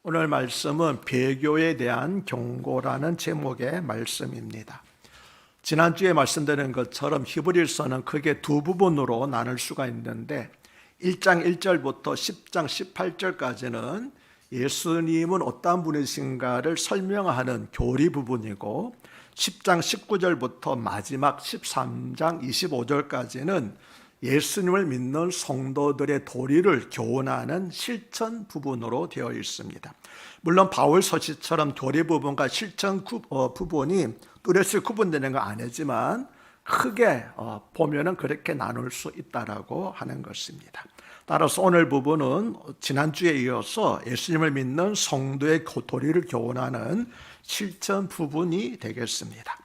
오늘 말씀은 배교에 대한 경고라는 제목의 말씀입니다. 지난주에 말씀드린 것처럼 히브리서는 크게 두 부분으로 나눌 수가 있는데 1장 1절부터 10장 18절까지는 예수님은 어떠한 분이신가를 설명하는 교리 부분이고 10장 19절부터 마지막 13장 25절까지는 예수님을 믿는 성도들의 도리를 교훈하는 실천 부분으로 되어 있습니다. 물론 바울 서시처럼 교리 부분과 실천 부분이 뚜렷이 구분되는 건 아니지만 크게 보면은 그렇게 나눌 수 있다라고 하는 것입니다. 따라서 오늘 부분은 지난주에 이어서 예수님을 믿는 성도의 도리를 교훈하는 실천 부분이 되겠습니다.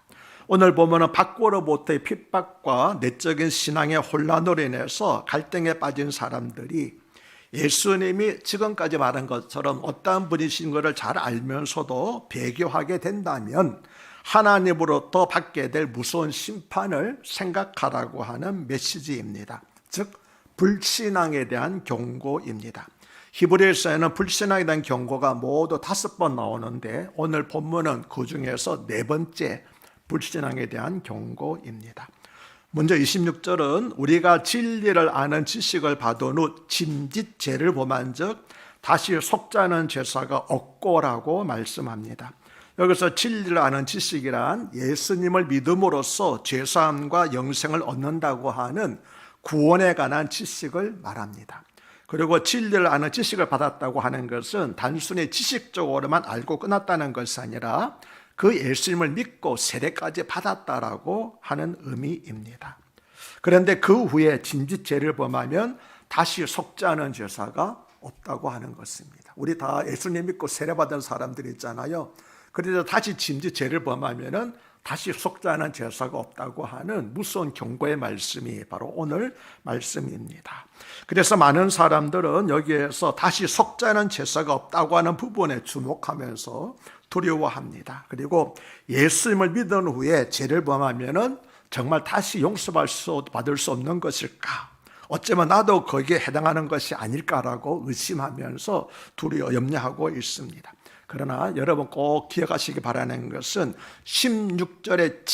오늘 보면은 밖으로부터의 핍박과 내적인 신앙의 혼란으로 인해서 갈등에 빠진 사람들이 예수님이 지금까지 말한 것처럼 어떠한 분이신 것을 잘 알면서도 배교하게 된다면 하나님으로부터 받게 될 무서운 심판을 생각하라고 하는 메시지입니다. 즉 불신앙에 대한 경고입니다. 히브리서에는 불신앙에 대한 경고가 모두 5번 나오는데 오늘 본문은 그 중에서 4번째 불신앙에 대한 경고입니다. 먼저 26절은 우리가 진리를 아는 지식을 받은 후 짐짓 죄를 범한 즉 다시 속자는 죄사가 없고라고 말씀합니다. 여기서 진리를 아는 지식이란 예수님을 믿음으로써 죄사함과 영생을 얻는다고 하는 구원에 관한 지식을 말합니다. 그리고 진리를 아는 지식을 받았다고 하는 것은 단순히 지식적으로만 알고 끝났다는 것이 아니라 그 예수님을 믿고 세례까지 받았다라고 하는 의미입니다. 그런데 그 후에 짐짓죄를 범하면 다시 속지 않은 죄사가 없다고 하는 것입니다. 우리 다 예수님 믿고 세례받은 사람들 있잖아요. 그래서 다시 짐짓죄를 범하면은 다시 속지 않은 죄사가 없다고 하는 무서운 경고의 말씀이 바로 오늘 말씀입니다. 그래서 많은 사람들은 여기에서 다시 속지 않은 죄사가 없다고 하는 부분에 주목하면서 두려워합니다. 그리고 예수님을 믿은 후에 죄를 범하면은 정말 다시 용서받을 수 없는 것일까? 어쩌면 나도 거기에 해당하는 것이 아닐까라고 의심하면서 염려하고 있습니다. 그러나 여러분 꼭 기억하시기 바라는 것은 16절의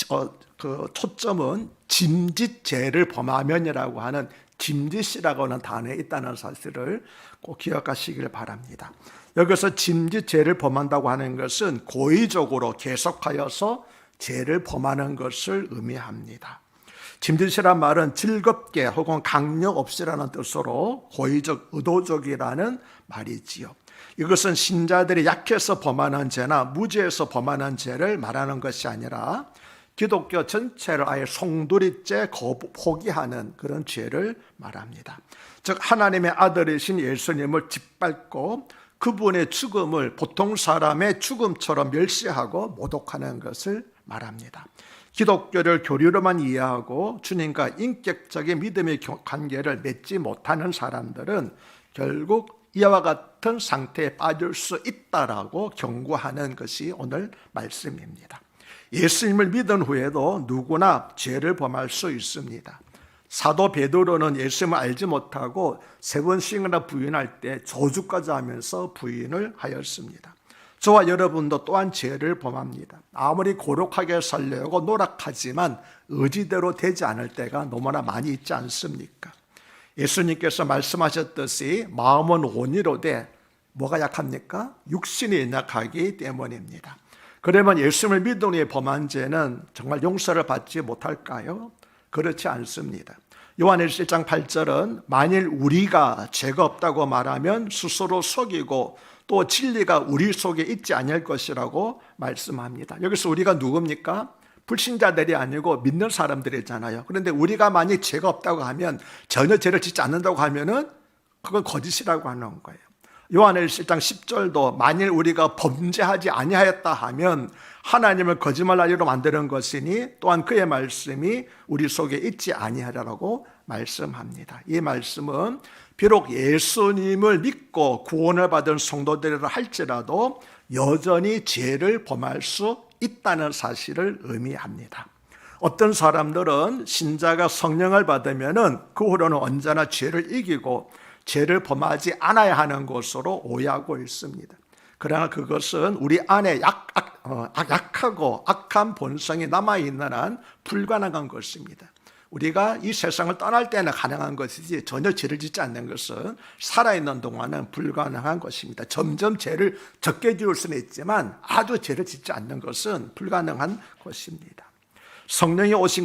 초점은 짐짓죄를 범하면이라고 하는 짐짓이라고 하는 단어에 있다는 사실을 꼭 기억하시길 바랍니다. 여기서 짐짓죄를 범한다고 하는 것은 고의적으로 계속하여서 죄를 범하는 것을 의미합니다. 짐짓이란 말은 즐겁게 혹은 강력 없이라는 뜻으로 고의적, 의도적이라는 말이지요. 이것은 신자들이 약해서 범하는 죄나 무지해서 범하는 죄를 말하는 것이 아니라 기독교 전체를 아예 송두리째 포기하는 그런 죄를 말합니다. 즉 하나님의 아들이신 예수님을 짓밟고 그분의 죽음을 보통 사람의 죽음처럼 멸시하고 모독하는 것을 말합니다. 기독교를 교리로만 이해하고 주님과 인격적인 믿음의 관계를 맺지 못하는 사람들은 결국 이와 같은 상태에 빠질 수 있다라고 경고하는 것이 오늘 말씀입니다. 예수님을 믿은 후에도 누구나 죄를 범할 수 있습니다. 사도 베드로는 예수님을 알지 못하고 3번씩이나 부인할 때 저주까지 하면서 부인을 하였습니다. 저와 여러분도 또한 죄를 범합니다. 아무리 고룩하게 살려고 노력하지만 의지대로 되지 않을 때가 너무나 많이 있지 않습니까? 예수님께서 말씀하셨듯이 마음은 온이로되 뭐가 약합니까? 육신이 연약하기 때문입니다. 그러면 예수님을 믿은 후에 범한 죄는 정말 용서를 받지 못할까요? 그렇지 않습니다. 요한일서 1장 8절은 만일 우리가 죄가 없다고 말하면 스스로 속이고 또 진리가 우리 속에 있지 않을 것이라고 말씀합니다. 여기서 우리가 누굽니까? 불신자들이 아니고 믿는 사람들이잖아요. 그런데 우리가 만약 죄가 없다고 하면 전혀 죄를 짓지 않는다고 하면은 그건 거짓이라고 하는 거예요. 요한일서 1장 10절도 만일 우리가 범죄하지 아니하였다 하면 하나님을 거짓말하리로 만드는 것이니 또한 그의 말씀이 우리 속에 있지 아니하리라고 말씀합니다. 이 말씀은 비록 예수님을 믿고 구원을 받은 성도들이라 할지라도 여전히 죄를 범할 수 있다는 사실을 의미합니다. 어떤 사람들은 신자가 성령을 받으면은 그 후로는 언제나 죄를 이기고 죄를 범하지 않아야 하는 것으로 오해하고 있습니다. 그러나 그것은 우리 안에 약하고 악한 본성이 남아있는 한 불가능한 것입니다. 우리가 이 세상을 떠날 때는 가능한 것이지 전혀 죄를 짓지 않는 것은 살아있는 동안은 불가능한 것입니다. 점점 죄를 적게 지을 수는 있지만 아주 죄를 짓지 않는 것은 불가능한 것입니다.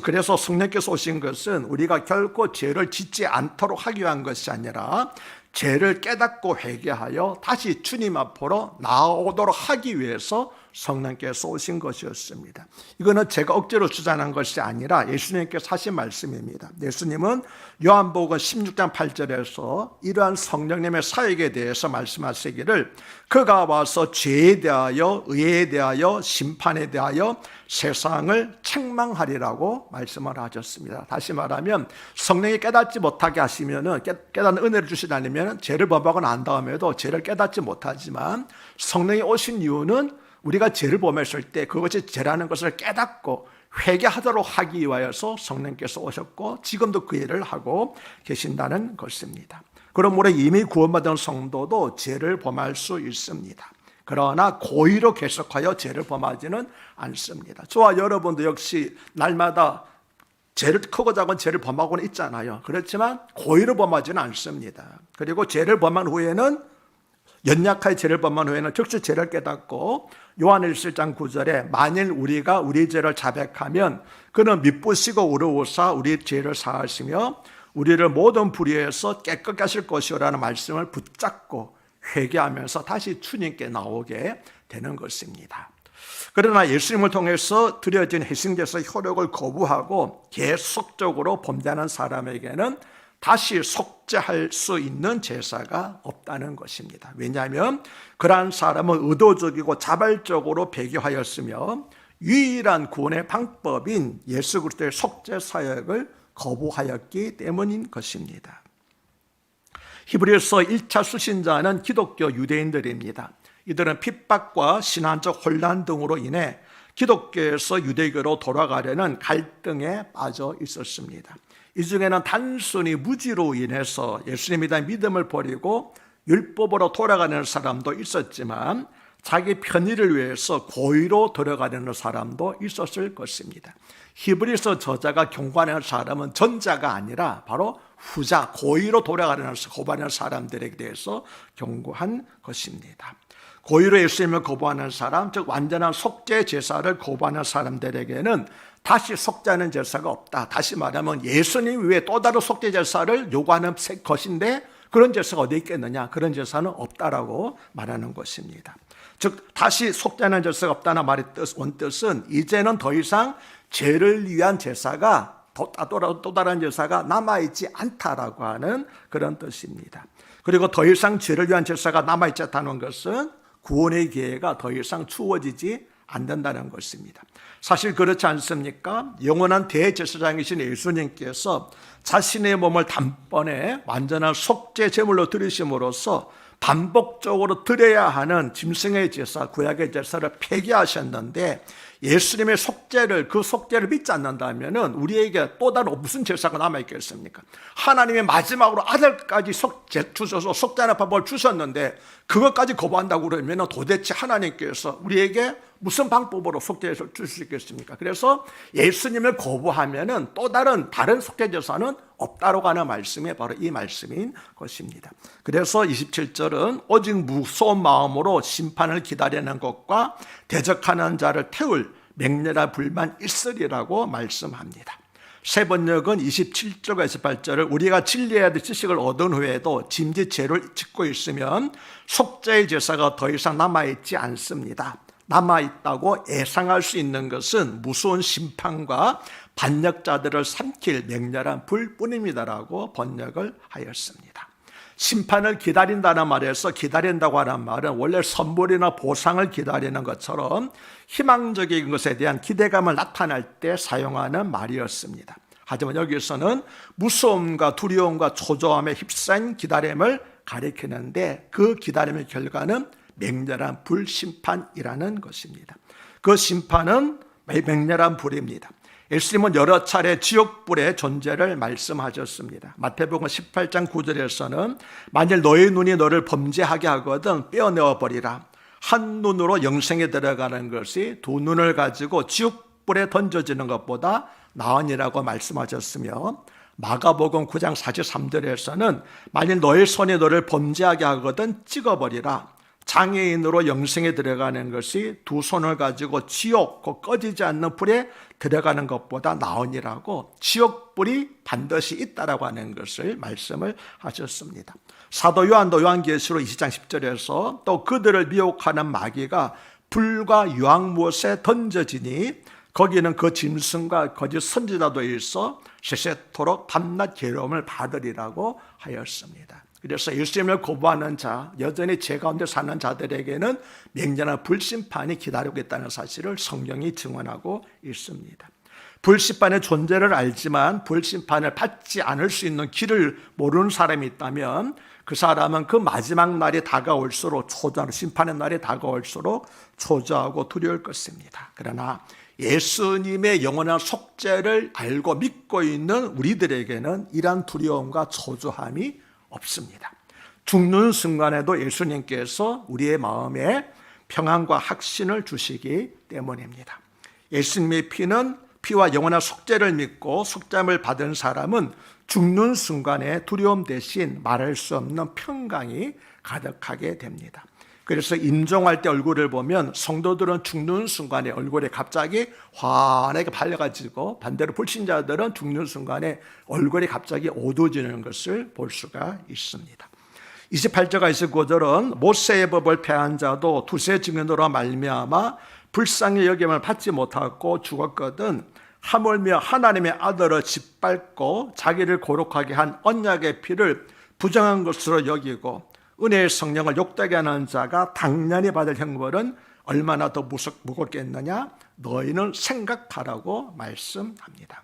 그래서 성령께서 오신 것은 우리가 결코 죄를 짓지 않도록 하기 위한 것이 아니라 죄를 깨닫고 회개하여 다시 주님 앞으로 나아오도록 하기 위해서 성령께서 오신 것이었습니다. 이거는 제가 억지로 주장한 것이 아니라 예수님께서 하신 말씀입니다. 예수님은 요한복음 16장 8절에서 이러한 성령님의 사역에 대해서 말씀하시기를 그가 와서 죄에 대하여 의에 대하여 심판에 대하여 세상을 책망하리라고 말씀을 하셨습니다. 다시 말하면 성령이 깨닫지 못하게 하시면은 깨닫는 은혜를 주시지 않으면 죄를 범하고 난 다음에도 죄를 깨닫지 못하지만 성령이 오신 이유는 우리가 죄를 범했을 때 그것이 죄라는 것을 깨닫고 회개하도록 하기 위하여서 성령께서 오셨고 지금도 그 일을 하고 계신다는 것입니다. 그러므로 이미 구원받은 성도도 죄를 범할 수 있습니다. 그러나 고의로 계속하여 죄를 범하지는 않습니다. 저와 여러분도 역시 날마다 크고 작은 죄를 범하고는 있잖아요. 그렇지만 고의로 범하지는 않습니다. 그리고 죄를 범한 후에는 연약하게 죄를 범한 후에는 즉시 죄를 깨닫고 요한일서 1장 9절에 만일 우리가 우리 죄를 자백하면 그는 미쁘시고 의로우사 우리 죄를 사하시며 우리를 모든 불의에서 깨끗게 하실 것이라는 말씀을 붙잡고 회개하면서 다시 주님께 나오게 되는 것입니다. 그러나 예수님을 통해서 드려진 희생제사의 효력을 거부하고 계속적으로 범죄하는 사람에게는 다시 속죄할 수 있는 제사가 없다는 것입니다. 왜냐하면 그러한 사람은 의도적이고 자발적으로 배교하였으며 유일한 구원의 방법인 예수 그리스도의 속죄 사역을 거부하였기 때문인 것입니다. 히브리서 1차 수신자는 기독교 유대인들입니다. 이들은 핍박과 신앙적 혼란 등으로 인해 기독교에서 유대교로 돌아가려는 갈등에 빠져 있었습니다. 이 중에는 단순히 무지로 인해서 예수님에 대한 믿음을 버리고 율법으로 돌아가는 사람도 있었지만 자기 편의를 위해서 고의로 들어가려는 사람도 있었을 것입니다. 히브리서 저자가 경고하는 사람은 전자가 아니라 바로 후자, 고의로 돌아가려는 사람들에 대해서 경고한 것입니다. 고의로 예수님을 거부하는 사람, 즉 완전한 속죄 제사를 거부하는 사람들에게는 다시 속죄하는 제사가 없다. 다시 말하면 예수님 외에 또 다른 속죄 제사를 요구하는 것인데 그런 제사가 어디 있겠느냐? 그런 제사는 없다라고 말하는 것입니다. 즉 다시 속죄하는 제사가 없다는 말의 원뜻은 이제는 더 이상 죄를 위한 제사가 또 다른 제사가 남아있지 않다라고 하는 그런 뜻입니다. 그리고 더 이상 죄를 위한 제사가 남아있지 않다는 것은 구원의 기회가 더 이상 주어지지 않는다는 것입니다. 사실 그렇지 않습니까? 영원한 대제사장이신 예수님께서 자신의 몸을 단번에 완전한 속죄 제물로 드리심으로써 반복적으로 드려야 하는 짐승의 제사, 구약의 제사를 폐기하셨는데 예수님의 속죄를, 그 속죄를 믿지 않는다면 우리에게 또 다른 무슨 제사가 남아있겠습니까? 하나님의 마지막으로 아들까지 주셔서 속죄하는 방법을 주셨는데 그것까지 거부한다고 그러면 도대체 하나님께서 우리에게 무슨 방법으로 속죄제사를 줄 수 있겠습니까? 그래서 예수님을 거부하면 또 다른 속죄제사는 없다고 하는 말씀이 바로 이 말씀인 것입니다. 그래서 27절은 오직 무서운 마음으로 심판을 기다리는 것과 대적하는 자를 태울 맹렬한 불만 있으리라고 말씀합니다. 새 번역은 27절과 28절을 우리가 진리에 대한 지식을 얻은 후에도 짐짓 죄를 짓고 있으면 속죄의 제사가 더 이상 남아있지 않습니다. 남아있다고 예상할 수 있는 것은 무서운 심판과 반역자들을 삼킬 맹렬한 불뿐입니다라고 번역을 하였습니다. 심판을 기다린다는 말에서 기다린다고 하는 말은 원래 선물이나 보상을 기다리는 것처럼 희망적인 것에 대한 기대감을 나타낼 때 사용하는 말이었습니다. 하지만 여기서는 무서움과 두려움과 초조함에 휩싸인 기다림을 가리키는데 그 기다림의 결과는 맹렬한 불심판이라는 것입니다. 그 심판은 맹렬한 불입니다. 예수님은 여러 차례 지옥불의 존재를 말씀하셨습니다. 마태복음 18장 9절에서는 만일 너의 눈이 너를 범죄하게 하거든 떼어내어 버리라. 한 눈으로 영생에 들어가는 것이 두 눈을 가지고 지옥불에 던져지는 것보다 나으니라고 말씀하셨으며, 마가복음 9장 43절에서는 만일 너의 손이 너를 범죄하게 하거든 찍어버리라. 장애인으로 영생에 들어가는 것이 두 손을 가지고 지옥, 그 꺼지지 않는 불에 들어가는 것보다 나으니라고, 지옥불이 반드시 있다라고 하는 것을 말씀을 하셨습니다. 사도 요한도 요한계시록 20장 10절에서 또 그들을 미혹하는 마귀가 불과 유황못에 던져지니 거기는 그 짐승과 거짓 선지자도 있어 세세토록 밤낮 괴로움을 받으리라고 하였습니다. 그래서 예수님을 거부하는 자, 여전히 죄 가운데 사는 자들에게는 맹렬한 불심판이 기다리고 있다는 사실을 성경이 증언하고 있습니다. 불심판의 존재를 알지만 불심판을 받지 않을 수 있는 길을 모르는 사람이 있다면 그 사람은 그 마지막 날이 다가올수록 초조하고, 심판의 날이 다가올수록 초조하고 두려울 것입니다. 그러나 예수님의 영원한 속죄를 알고 믿고 있는 우리들에게는 이러한 두려움과 초조함이 없습니다. 죽는 순간에도 예수님께서 우리의 마음에 평안과 확신을 주시기 때문입니다. 예수님의 피와 영원한 속죄를 믿고 속죄함을 받은 사람은 죽는 순간에 두려움 대신 말할 수 없는 평강이 가득하게 됩니다. 그래서 임종할 때 얼굴을 보면 성도들은 죽는 순간에 얼굴에 갑자기 환하게 밝아지고, 반대로 불신자들은 죽는 순간에 얼굴이 갑자기 어두워지는 것을 볼 수가 있습니다. 28절과 29절은 모세의 법을 폐한 자도 두세 증인으로 말미암아 불쌍히 여김을 받지 못하고 죽었거든 하물며 하나님의 아들을 짓밟고 자기를 거룩하게 한 언약의 피를 부정한 것으로 여기고 은혜의 성령을 욕되게 하는 자가 당연히 받을 형벌은 얼마나 더 무겁겠느냐, 너희는 생각하라고 말씀합니다.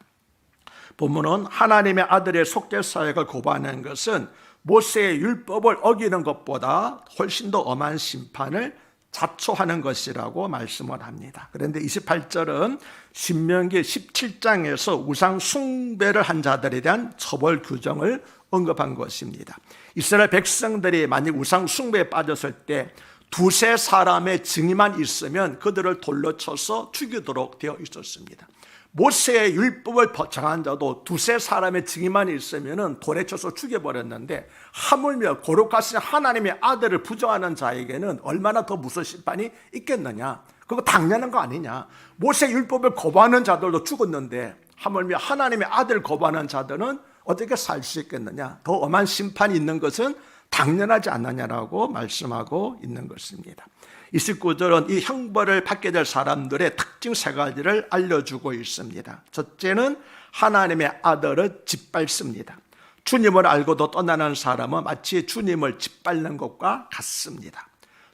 본문은 하나님의 아들의 속죄 사역을 거부하는 것은 모세의 율법을 어기는 것보다 훨씬 더 엄한 심판을 자초하는 것이라고 말씀을 합니다. 그런데 28절은 신명기 17장에서 우상 숭배를 한 자들에 대한 처벌 규정을 언급한 것입니다. 이스라엘 백성들이 만약 우상 숭배에 빠졌을 때 두세 사람의 증인만 있으면 그들을 돌로 쳐서 죽이도록 되어 있었습니다. 모세의 율법을 정한 자도 두세 사람의 증인만 있으면 돌에 쳐서 죽여버렸는데, 하물며 거룩하신 하나님의 아들을 부정하는 자에게는 얼마나 더 무서운 심판이 있겠느냐. 그거 당연한 거 아니냐. 모세의 율법을 거부하는 자들도 죽었는데 하물며 하나님의 아들을 거부하는 자들은 어떻게 살 수 있겠느냐. 더 엄한 심판이 있는 것은 당연하지 않느냐라고 말씀하고 있는 것입니다. 29절은 이 형벌을 받게 될 사람들의 특징 세 가지를 알려주고 있습니다. 첫째는 하나님의 아들을 짓밟습니다. 주님을 알고도 떠나는 사람은 마치 주님을 짓밟는 것과 같습니다.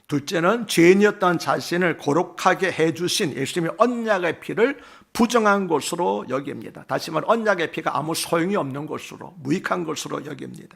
둘째는 죄인이었던 자신을 거룩하게 해주신 예수님의 언약의 피를 부정한 것으로 여깁니다. 다시 말해 언약의 피가 아무 소용이 없는 것으로, 무익한 것으로 여깁니다.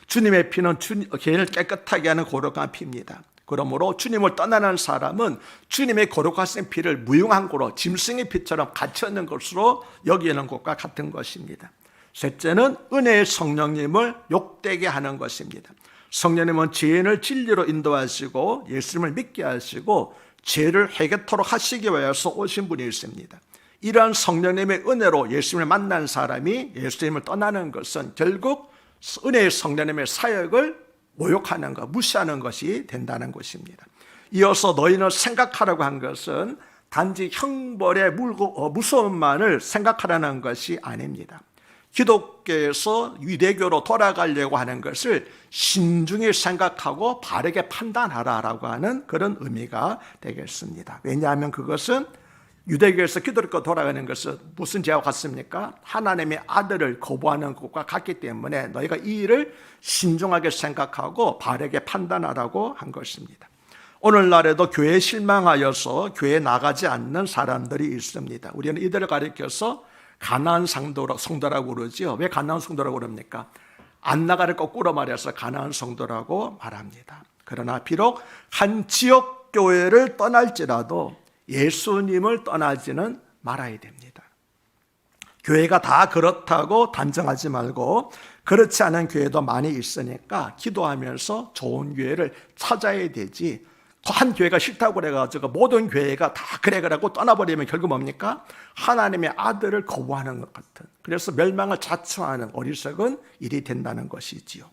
주님의 피는 죄인을 깨끗하게 하는 거룩한 피입니다. 그러므로 주님을 떠나는 사람은 주님의 거룩하신 피를 무용한 거로, 짐승의 피처럼 갇혀있는 것으로 여기는 것과 같은 것입니다. 셋째는 은혜의 성령님을 욕되게 하는 것입니다. 성령님은 죄인을 진리로 인도하시고 예수님을 믿게 하시고 죄를 회개토록 하시기 위해서 오신 분이 있습니다. 이러한 성령님의 은혜로 예수님을 만난 사람이 예수님을 떠나는 것은 결국 은혜의 성령님의 사역을 모욕하는 것, 무시하는 것이 된다는 것입니다. 이어서 너희는 생각하라고 한 것은 단지 형벌의 무서움만을 생각하라는 것이 아닙니다. 기독교에서 유대교로 돌아가려고 하는 것을 신중히 생각하고 바르게 판단하라라고 하는 그런 의미가 되겠습니다. 왜냐하면 그것은 유대교에서 기독교로 돌아가는 것은 무슨 죄와 같습니까? 하나님의 아들을 거부하는 것과 같기 때문에 너희가 이 일을 신중하게 생각하고 바르게 판단하라고 한 것입니다. 오늘날에도 교회에 실망하여서 교회에 나가지 않는 사람들이 있습니다. 우리는 이들을 가리켜서 가나안 성도라고 그러죠. 왜 가나안 성도라고 그럽니까? 안 나가를 거꾸로 말해서 가나안 성도라고 말합니다. 그러나 비록 한 지역 교회를 떠날지라도 예수님을 떠나지는 말아야 됩니다. 교회가 다 그렇다고 단정하지 말고 그렇지 않은 교회도 많이 있으니까 기도하면서 좋은 교회를 찾아야 되지, 한 교회가 싫다고 그래가지고 모든 교회가 다 그래가지고 떠나버리면 결국 뭡니까? 하나님의 아들을 거부하는 것 같은, 그래서 멸망을 자초하는 어리석은 일이 된다는 것이지요.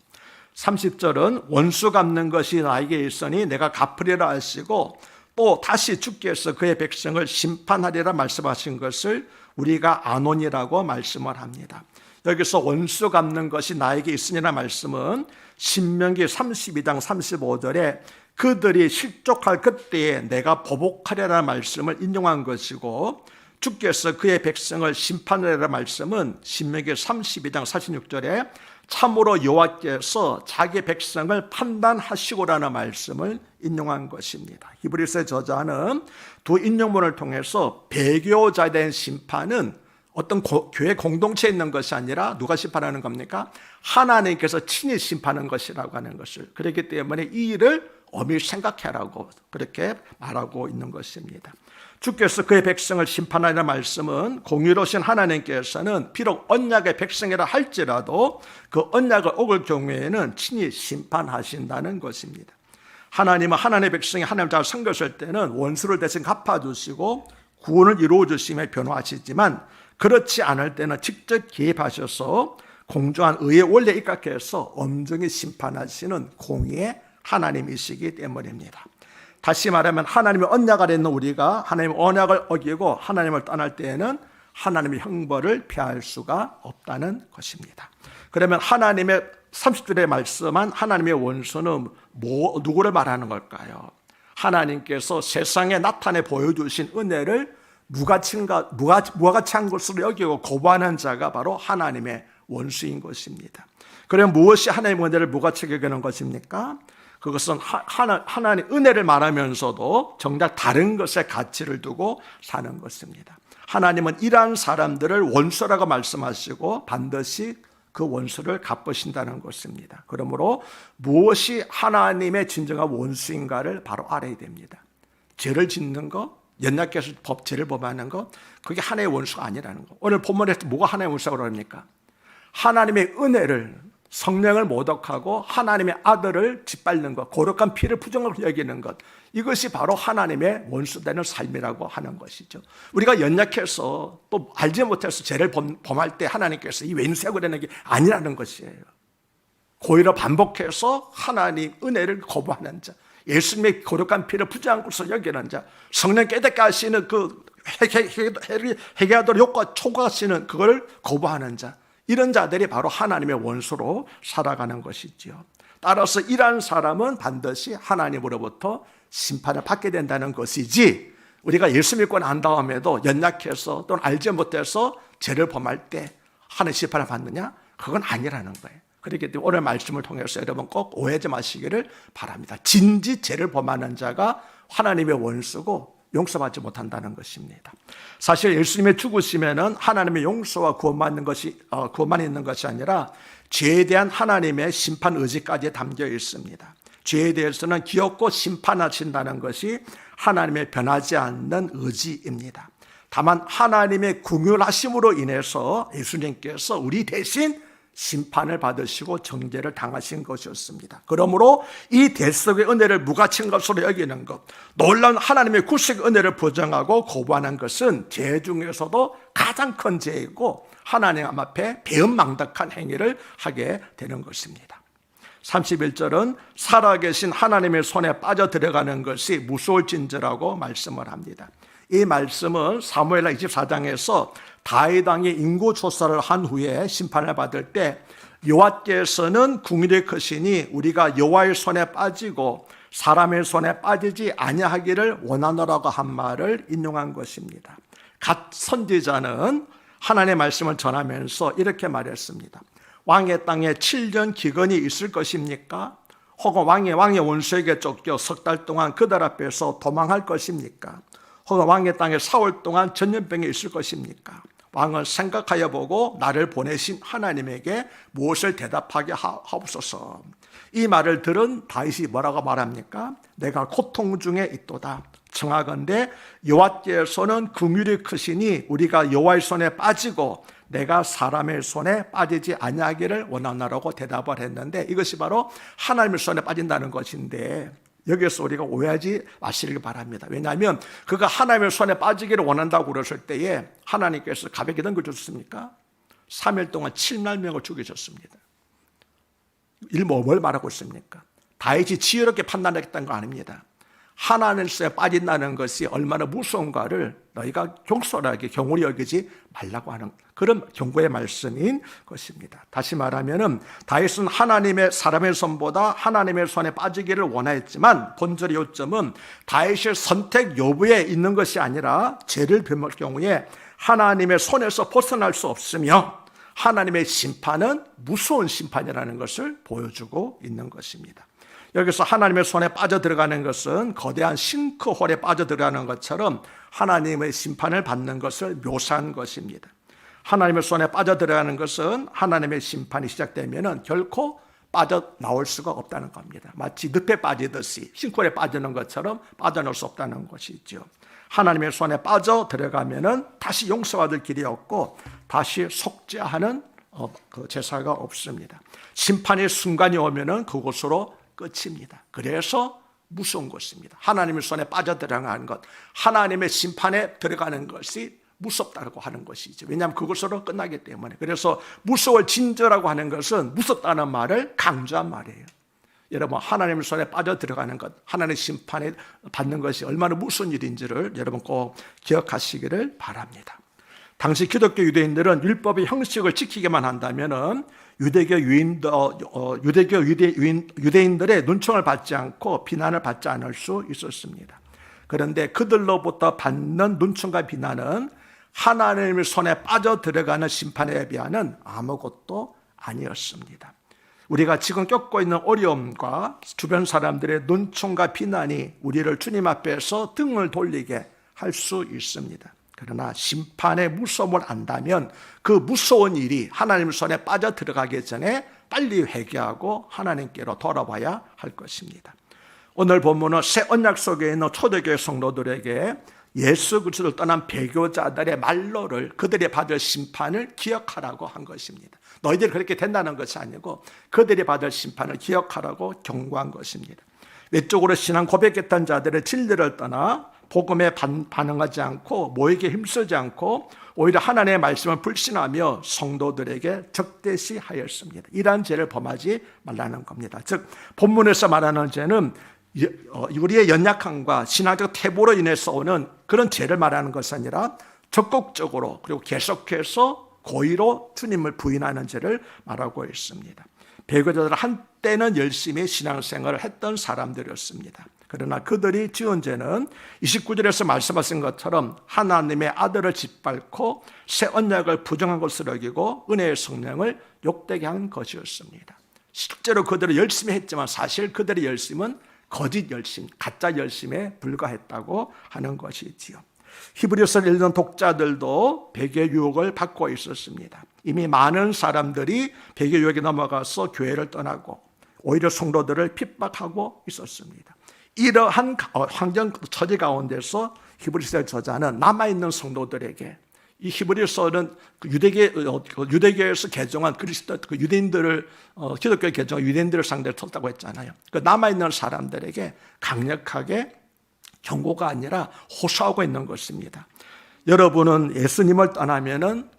30절은 원수 갚는 것이 나에게 있으니 내가 갚으리라 하시고, 또 다시 주께서 그의 백성을 심판하리라 말씀하신 것을 우리가 아노니라고 말씀을 합니다. 여기서 원수 갚는 것이 나에게 있으니라 말씀은 신명기 32장 35절에 그들이 실족할 그때에 내가 보복하리라 말씀을 인용한 것이고, 주께서 그의 백성을 심판하리라 말씀은 신명기 32장 46절에 참으로 여호와께서 자기 백성을 판단하시고라는 말씀을 인용한 것입니다. 히브리서의 저자는 두 인용문을 통해서 배교자에 대한 심판은 어떤 교회 공동체에 있는 것이 아니라 누가 심판하는 겁니까? 하나님께서 친히 심판하는 것이라고 하는 것을, 그렇기 때문에 이 일을 엄히 생각해라고 그렇게 말하고 있는 것입니다. 주께서 그의 백성을 심판하리라 말씀은 공의로우신 하나님께서는 비록 언약의 백성이라 할지라도 그 언약을 어길 경우에는 친히 심판하신다는 것입니다. 하나님은 하나님의 백성이 하나님 잘 섬겼을 때는 원수를 대신 갚아주시고 구원을 이루어주시며 변호하시지만, 그렇지 않을 때는 직접 개입하셔서 공정한 의의 원리에 입각해서 엄정히 심판하시는 공의의 하나님이시기 때문입니다. 다시 말하면 하나님의 언약 아래 있는 우리가 하나님의 언약을 어기고 하나님을 떠날 때에는 하나님의 형벌을 피할 수가 없다는 것입니다. 그러면 하나님의 30절에 말씀한 하나님의 원수는 누구를 말하는 걸까요? 하나님께서 세상에 나타내 보여주신 은혜를 무가치 한 것으로 여기고 거부하는 자가 바로 하나님의 원수인 것입니다. 그러면 무엇이 하나님의 은혜를 무가치 여기는 것입니까? 그것은 하나님 은혜를 말하면서도 정작 다른 것에 가치를 두고 사는 것입니다. 하나님은 이러한 사람들을 원수라고 말씀하시고 반드시 그 원수를 갚으신다는 것입니다. 그러므로 무엇이 하나님의 진정한 원수인가를 바로 알아야 됩니다. 죄를 짓는 것, 연약해서 죄를 범하는 것, 그게 하나님의 원수가 아니라는 것. 오늘 본문에서 뭐가 하나님의 원수라고 합니까? 하나님의 은혜를, 성령을 모독하고 하나님의 아들을 짓밟는 것, 거룩한 피를 부정하고 여기는 것, 이것이 바로 하나님의 원수되는 삶이라고 하는 것이죠. 우리가 연약해서 또 알지 못해서 죄를 범할 때 하나님께서 이 왼수하고 그러는 게 아니라는 것이에요. 고의로 반복해서 하나님 은혜를 거부하는 자, 예수님의 거룩한 피를 부정한 것으로 여기는 자, 성령 깨닫게 하시는 그 회개하도록 욕과 초과하시는 그걸 거부하는 자, 이런 자들이 바로 하나님의 원수로 살아가는 것이지요. 따라서 이러한 사람은 반드시 하나님으로부터 심판을 받게 된다는 것이지, 우리가 예수 믿고 난 다음에도 연약해서 또는 알지 못해서 죄를 범할 때 하나님 심판을 받느냐? 그건 아니라는 거예요. 그렇기 때문에 오늘 말씀을 통해서 여러분 꼭 오해하지 마시기를 바랍니다. 진지 죄를 범하는 자가 하나님의 원수고 용서받지 못한다는 것입니다. 사실 예수님의 죽으시면은 하나님의 용서와 구원만 있는 것이 아니라 죄에 대한 하나님의 심판 의지까지 담겨 있습니다. 죄에 대해서는 기업고 심판하신다는 것이 하나님의 변하지 않는 의지입니다. 다만 하나님의 긍휼하심으로 인해서 예수님께서 우리 대신 심판을 받으시고 정죄를 당하신 것이었습니다. 그러므로 이 대속의 은혜를 무가치한 것으로 여기는 것, 놀라운 하나님의 구속의 은혜를 부정하고 거부하는 것은 죄 중에서도 가장 큰 죄이고 하나님 앞에 배은망덕한 행위를 하게 되는 것입니다. 31절은 살아계신 하나님의 손에 빠져 들어가는 것이 무서울진저라고 말씀을 합니다. 이 말씀은 사무엘하 24장에서 다윗 왕이 인구 조사를 한 후에 심판을 받을 때 여호와께서는 긍휼이 크시니 우리가 여호와의 손에 빠지고 사람의 손에 빠지지 아니하기를 원하노라고 한 말을 인용한 것입니다. 갓 선지자는 하나님의 말씀을 전하면서 이렇게 말했습니다. 왕의 땅에 7년 기근이 있을 것입니까? 혹은 왕의 원수에게 쫓겨 석 달 동안 그들 앞에서 도망할 것입니까? 혹은 왕의 땅에 4월 동안 전염병이 있을 것입니까? 왕은 생각하여 보고 나를 보내신 하나님에게 무엇을 대답하게 하옵소서. 이 말을 들은 다윗이 뭐라고 말합니까? 내가 고통 중에 있도다. 청하건대 여호와께서는 긍휼이 크시니 우리가 여호와의 손에 빠지고 내가 사람의 손에 빠지지 아니하기를 원하노라고 대답을 했는데, 이것이 바로 하나님의 손에 빠진다는 것인데, 여기서 우리가 오해하지 마시길 바랍니다. 왜냐하면 그가 하나님의 손에 빠지기를 원한다고 그랬을 때에 하나님께서 가볍게 넘겨줬습니까? 3일 동안 7만 명을 죽이셨습니다. 뭘 말하고 있습니까? 다윗이 지혜롭게 판단했다는 거 아닙니다. 하나님께서 빠진다는 것이 얼마나 무서운가를 너희가 경솔하게 경홀히 여기지 말라고 하는 그런 경고의 말씀인 것입니다. 다시 말하면 다윗은 하나님의 사람의 손보다 하나님의 손에 빠지기를 원하였지만 본절의 요점은 다윗의 선택 여부에 있는 것이 아니라 죄를 범할 경우에 하나님의 손에서 벗어날 수 없으며 하나님의 심판은 무서운 심판이라는 것을 보여주고 있는 것입니다. 여기서 하나님의 손에 빠져들어가는 것은 거대한 싱크홀에 빠져들어가는 것처럼 하나님의 심판을 받는 것을 묘사한 것입니다. 하나님의 손에 빠져들어가는 것은 하나님의 심판이 시작되면 결코 빠져나올 수가 없다는 겁니다. 마치 늪에 빠지듯이 싱크홀에 빠지는 것처럼 빠져나올 수 없다는 것이죠. 하나님의 손에 빠져들어가면 다시 용서받을 길이 없고 다시 속죄하는 그 제사가 없습니다. 심판의 순간이 오면 그곳으로 끝입니다. 그래서 무서운 것입니다. 하나님의 손에 빠져들어가는 것, 하나님의 심판에 들어가는 것이 무섭다고 하는 것이죠. 왜냐하면 그것으로 끝나기 때문에. 그래서 무서울 진저라고 하는 것은 무섭다는 말을 강조한 말이에요. 여러분, 하나님의 손에 빠져들어가는 것, 하나님의 심판에 받는 것이 얼마나 무서운 일인지를 여러분 꼭 기억하시기를 바랍니다. 당시 기독교 유대인들은 율법의 형식을 지키기만 한다면은 유대인들의 눈총을 받지 않고 비난을 받지 않을 수 있었습니다. 그런데 그들로부터 받는 눈총과 비난은 하나님의 손에 빠져들어가는 심판에 비하면 아무것도 아니었습니다. 우리가 지금 겪고 있는 어려움과 주변 사람들의 눈총과 비난이 우리를 주님 앞에서 등을 돌리게 할 수 있습니다. 그러나 심판의 무서움을 안다면 그 무서운 일이 하나님의 손에 빠져들어가기 전에 빨리 회개하고 하나님께로 돌아와야 할 것입니다. 오늘 본문은 새 언약 속에 있는 초대교회 성도들에게 예수 그리스도를 떠난 배교자들의 말로를 그들이 받을 심판을 기억하라고 한 것입니다. 너희들이 그렇게 된다는 것이 아니고 그들이 받을 심판을 기억하라고 경고한 것입니다. 외적으로 신앙 고백했던 자들의 진리를 떠나 복음에 반응하지 않고 모이게 힘쓰지 않고 오히려 하나님의 말씀을 불신하며 성도들에게 적대시하였습니다. 이러한 죄를 범하지 말라는 겁니다. 즉 본문에서 말하는 죄는 우리의 연약함과 신앙적 태보로 인해서 오는 그런 죄를 말하는 것이 아니라 적극적으로 그리고 계속해서 고의로 주님을 부인하는 죄를 말하고 있습니다. 배교자들은 한때는 열심히 신앙생활을 했던 사람들이었습니다. 그러나 그들이 지은 죄는 29절에서 말씀하신 것처럼 하나님의 아들을 짓밟고 새 언약을 부정한 것으로 여기고 은혜의 성령을 욕되게 한 것이었습니다. 실제로 그들은 열심히 했지만 사실 그들의 열심은 거짓 열심, 가짜 열심에 불과했다고 하는 것이지요. 히브리서를 읽는 독자들도 배교 유혹을 받고 있었습니다. 이미 많은 사람들이 배교 유혹에 넘어가서 교회를 떠나고 오히려 성도들을 핍박하고 있었습니다. 이러한 환경 처지 가운데서 히브리서 저자는 남아있는 성도들에게 이 히브리서는 유대교에서 개정한 그리스도 유대인들을 기독교에 개정한 유대인들을 상대로 썼다고 했잖아요. 그 남아있는 사람들에게 강력하게 경고가 아니라 호소하고 있는 것입니다. 여러분은 예수님을 떠나면은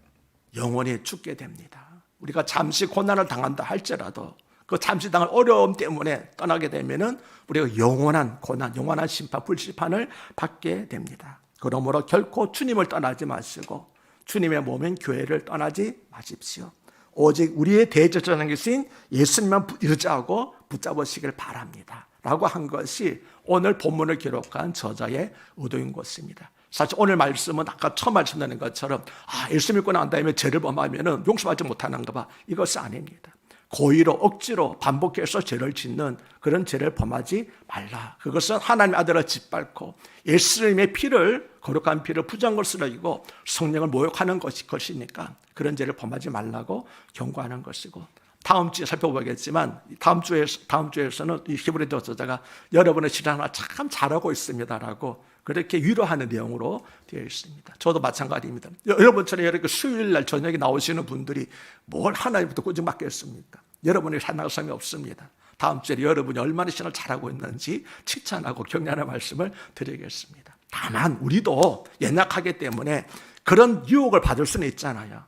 영원히 죽게 됩니다. 우리가 잠시 고난을 당한다 할지라도 그 잠시 당할 어려움 때문에 떠나게 되면은 우리가 영원한 고난, 영원한 심판, 불심판을 받게 됩니다. 그러므로 결코 주님을 떠나지 마시고 주님의 몸인 교회를 떠나지 마십시오. 오직 우리의 대제사장 계신 예수님만 의지하고 붙잡으시길 바랍니다. 라고 한 것이 오늘 본문을 기록한 저자의 의도인 것입니다. 사실 오늘 말씀은 아까 처음 말씀드린 것처럼 예수 믿고 난 다음에 죄를 범하면 용서받지 못하는가 봐. 이것이 아닙니다. 고의로 억지로 반복해서 죄를 짓는 그런 죄를 범하지 말라. 그것은 하나님의 아들을 짓밟고 예수님의 피를 거룩한 피를 부정한 것으로 여기고 성령을 모욕하는 것이니까 그런 죄를 범하지 말라고 경고하는 것이고 다음 주에 살펴보겠지만 다음 주에서는 이 히브리서 저자가 여러분의 신앙을 참 잘하고 있습니다라고 그렇게 위로하는 내용으로 되어 있습니다. 저도 마찬가지입니다. 여러분처럼 이렇게 수요일 날 저녁에 나오시는 분들이 뭘 하나님부터 꾸준히 맡겠습니까? 여러분의 신앙성이 없습니다. 다음 주에 여러분이 얼마나 신앙을 잘하고 있는지 칭찬하고 격려하는 말씀을 드리겠습니다. 다만 우리도 연약하기 때문에 그런 유혹을 받을 수는 있잖아요.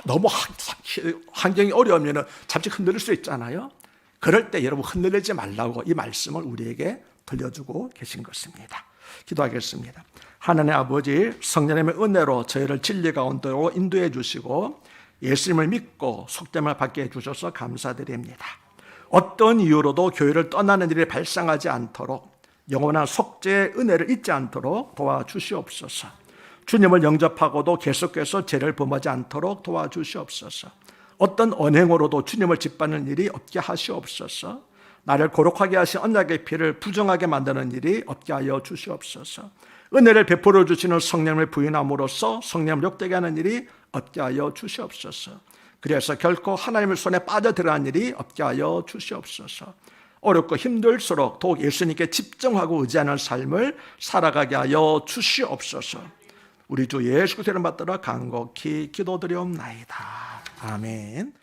너무 환경이 어려우면 잠시 흔들릴 수 있잖아요. 그럴 때 여러분 흔들리지 말라고 이 말씀을 우리에게 들려주고 계신 것입니다. 기도하겠습니다. 하나님 아버지, 성령님의 은혜로 저희를 진리 가운데로 인도해 주시고 예수님을 믿고 속됨을 받게 해주셔서 감사드립니다. 어떤 이유로도 교회를 떠나는 일이 발생하지 않도록 영원한 속죄의 은혜를 잊지 않도록 도와주시옵소서. 주님을 영접하고도 계속해서 죄를 범하지 않도록 도와주시옵소서. 어떤 언행으로도 주님을 짓밟는 일이 없게 하시옵소서. 나를 거룩하게 하신 언약의 피를 부정하게 만드는 일이 없게 하여 주시옵소서. 은혜를 베풀어 주시는 성령을 부인함으로써 성령을 욕되게 하는 일이 없게 하여 주시옵소서. 그래서 결코 하나님의 손에 빠져들어간 일이 없게 하여 주시옵소서. 어렵고 힘들수록 더욱 예수님께 집중하고 의지하는 삶을 살아가게 하여 주시옵소서. 우리 주 예수 그리스도를 받들어 간곡히 기도드리옵나이다. 아멘.